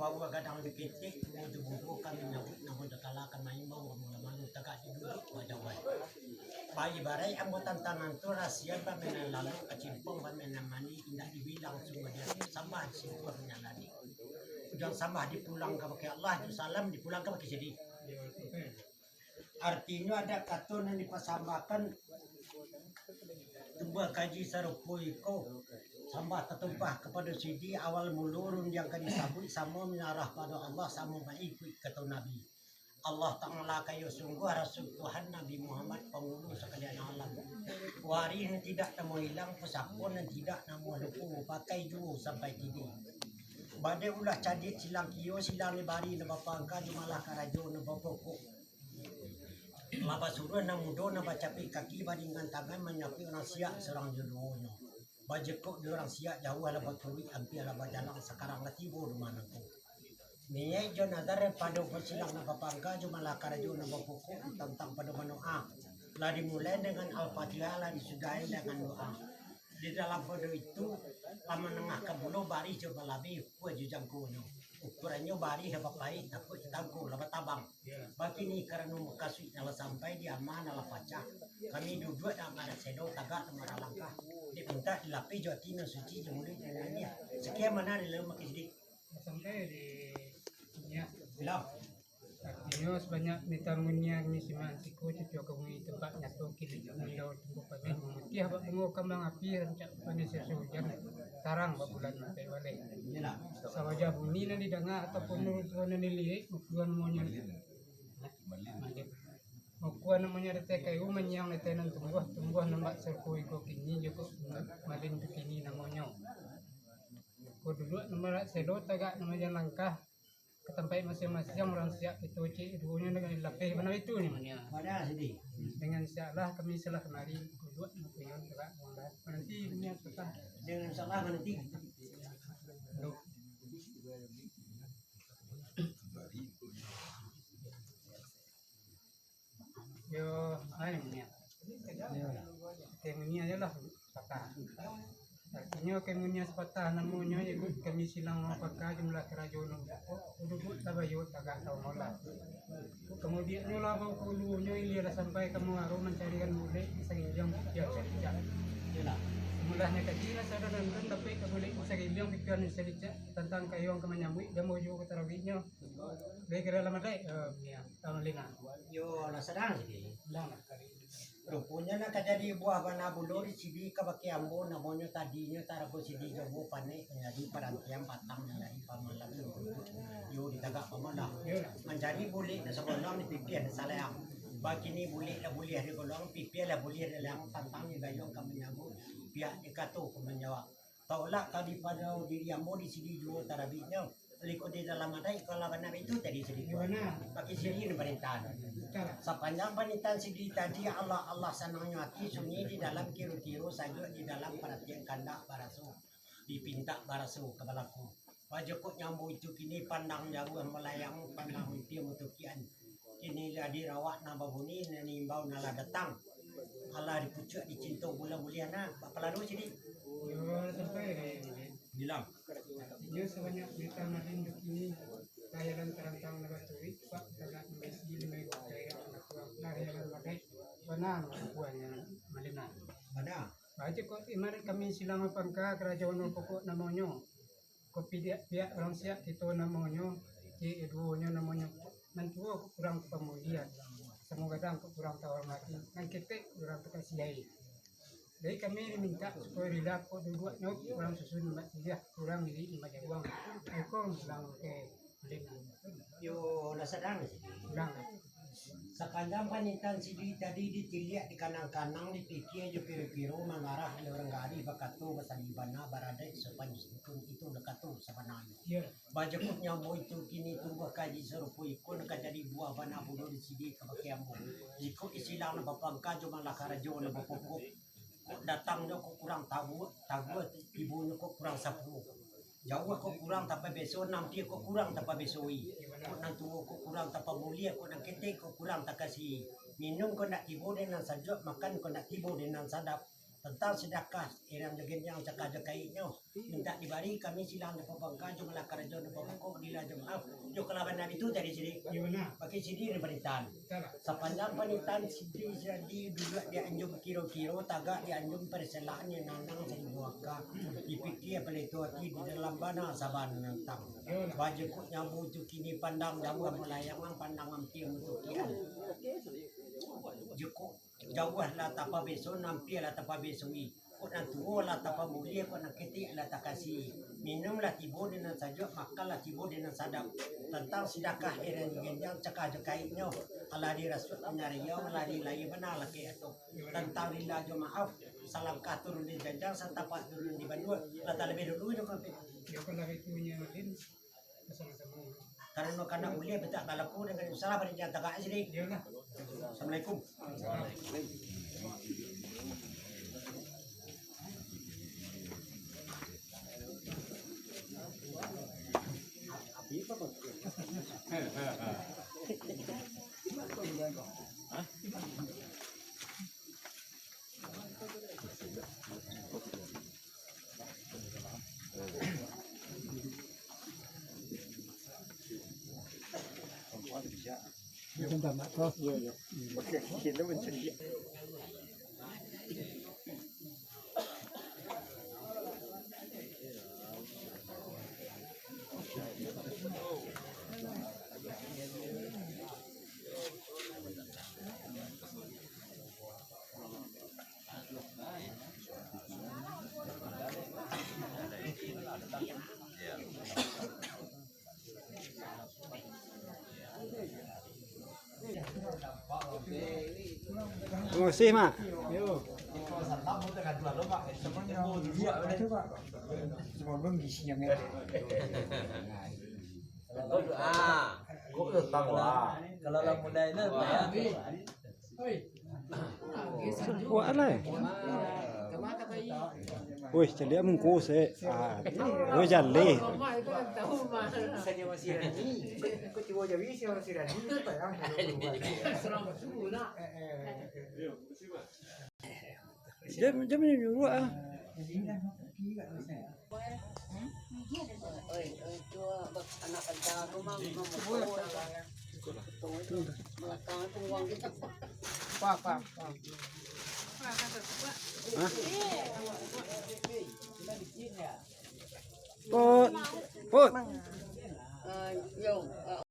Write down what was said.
bawa gadang diketik tubuh kami nyawut namun dakala kan main bawa malu tagak duduk wajah bayi barai ambo tantangan tu rahasia bamen lalu kecimpung bamen mani indah dibilang semua dia sama simpulnya lagi jangan sama dipulang ke pakai Allah salam dipulang ke pakai sedih. Artinya ada katun yang dipasambahkan tubuh kaji sarupuiko sambah tertumpah kepada sidi awal mulurun yang kadi sabut sama menarah pada Allah sama mengikut kata Nabi Allah Ta'ala kayu sungguh Rasul Tuhan Nabi Muhammad penghulu sekalian alam wari yang tidak nemu hilang pesapun yang tidak nemu lupu pakai juru sampai kini badai ulah cadik silang kio silang lebari nebapangka jumalah karajo nebapokok laba suruh na mudo na bacapi kaki badingan tangan menyapi orang siak serang jodohnya. Bajekok di orang siak jauh ala baturi ampi ala bajalang sekarang ngatibo mana ko. Niye jo nazar pada silang na papangka jo malakara jo na bapoko tentang pada manoa. Lah dimulai dengan al-fatihah lah disudahi dengan doa. Di dalam pada itu lama nengah kebulo bari jo balabi kuat jo jangkono. Ukurannya bari haba pahit takut tangko laba tabang bagi ni karena kasih nala sampai di aman nala pacah kami duduk dan ada sedo tagak temara langkah diminta dilapi jotina suci jemuli dengannya sekian mana di lemah kisdik sampai di nya bilang artinya sebanyak ditangunnya ni si mansiko cucu kami tempatnya tu kini milo tunggu kami mungkin apa tunggu kembang api rancak pada sesujan tarang bulan sampai balik sawaja bunyi nanti dengar ataupun nurut nanti lihat bukan maunya bukan namanya detek kayu menyang detenan tumbuh nampak serkui ko kini juga malin kini namanya ko dulu nama sedo tagak namanya langkah ke tempat masing-masing orang siap itu cik duanya dengan lapih mana itu ni mana pada sedih dengan siaplah kami selah kemari duduk menguyon juga nanti punya petah dengan salah nanti yo ayo punya kemunya aja lah patah artinya kemunya sepatah namanya ikut kami silang apakah jumlah kerajaan duduk tabayut agak tahu nolak kemudian nyola bau kulunya ini ada sampai kamu harus mencarikan boleh bisa ngilang ya mulanya kecil saya dan tapi boleh bisa ngilang pikiran sedikit tentang kayong kemenyambut dia mau juga terawihnya baik kira lama deh ya tahun lina yo lah sedang sedih lama kali rupanya nak jadi buah bana bulur sidi kabaki ambo namanya tadinya tarago sidi jobo pane jadi parantiam patang dari pamalam yo ditagak pamalam menjadi boleh na sebolong ni pipian salah bagi ni boleh hari golong pipian lah boleh dalam pantang ni gayong kami nyambut pihak dikatu menjawab tolak kali pada diri ambo di sidi jual tarabinya Liko di dalam ada kalau benar itu tadi sedikit pakai sini pemerintahan sepanjang pemerintahan sendiri tadi Allah senangnya hati sunyi di dalam kiru-kiru saja di dalam perhatian kandak barasu dipinta barasu ke balaku wajibku nyambu itu kini pandang jauh melayang pandang mimpi mutukian kini jadi rawat nambah buni nani bau nala datang Allah dipucuk dicinta bulan muliana bapak lalu sini sampai bilang artinya sebanyak berita madin ini kaya dan terantang nabaturi pak tagak mesgi lima kaya lahiran badai benar buahnya malina mana baca kok imarat kami silang pangka kerajaan pokok namanya kopi dia pihak orang siap itu namanya ci edunya namanya mentua kurang pemulihan semoga dan kurang terhormati dan kita kurang terkasihi. Jadi kami minta supaya tidak kok dua nyok orang susun mbak dia kurang di lima jawang. Aku bilang ke Malina. Yo nasadang sih. Kurang. Sepanjang panitan sidi tadi ditiliak di kanang-kanang dipikir jo piro-piro mengarah ada orang gari bakatu basalibana baradai sepanjang itu dekatu sebenarnya. Iya. Bajekut nyambo itu kini tumbuh kaji serupu ikut nak jadi buah bana bulu di sidi kebakiambo. Ikut isilang na bapangka jo malakarajo na bapokok. Datangnya kok kurang tahu ibunya kok kurang 10 jauh kok kurang tapi besok nanti kok kurang tapi besoi kok nanti kok kurang tapi mulia kok nak ketek kok kurang tak kasih minum kok nak tibo dengan sajak makan kok nak tibo dengan sadap tentang sedekah irang jogen yang cakap-cakainya minta dibari kami silang de pabangka jo mala karajo de pabangko dila jo maaf jo kalaban nabi itu dari sini Iya na. pakai sini ni panitan Salah. sepanjang panitan sidi jadi dulu dia anjung kiro-kiro tagak dia anjung perselaan yang nanang sa ibuaka dipikir pala itu hati di dalam bana saban nantang baju ko nyamu tu kini pandang dawa melayang pandang ampir untuk kian Joko jauh lah tapa beso nampir lah tapa besoi ko nantuo lah tapa mulia ko nakiti lah takasi minum lah tibo dengan saja makan lah tibo dengan sadap tentang sedekah iran yang cakap-cakainya ala di rasul nyariyo ala di lain benar lagi itu tentang lillah jo maaf salam katur di janjang satapat dulu di Bandung lah tak lebih dulu itu kan Iya ko lagi punya din. Sama-sama. karena mulia betak kalaku dengan usaha pada janta kak sini Iya na. Assalamualaikum Terima kasih, Mak. Cũng được tầm là kalau lah muda ini Wah, lah. Wih, jadi emang kose. Wih, jadi. Saya masih Rani. Ko tibo jawi si masih Rani pa yang. Jam ini dulu ah. anak kerja rumah melakang uang kita Pak. Pot. Pot. yung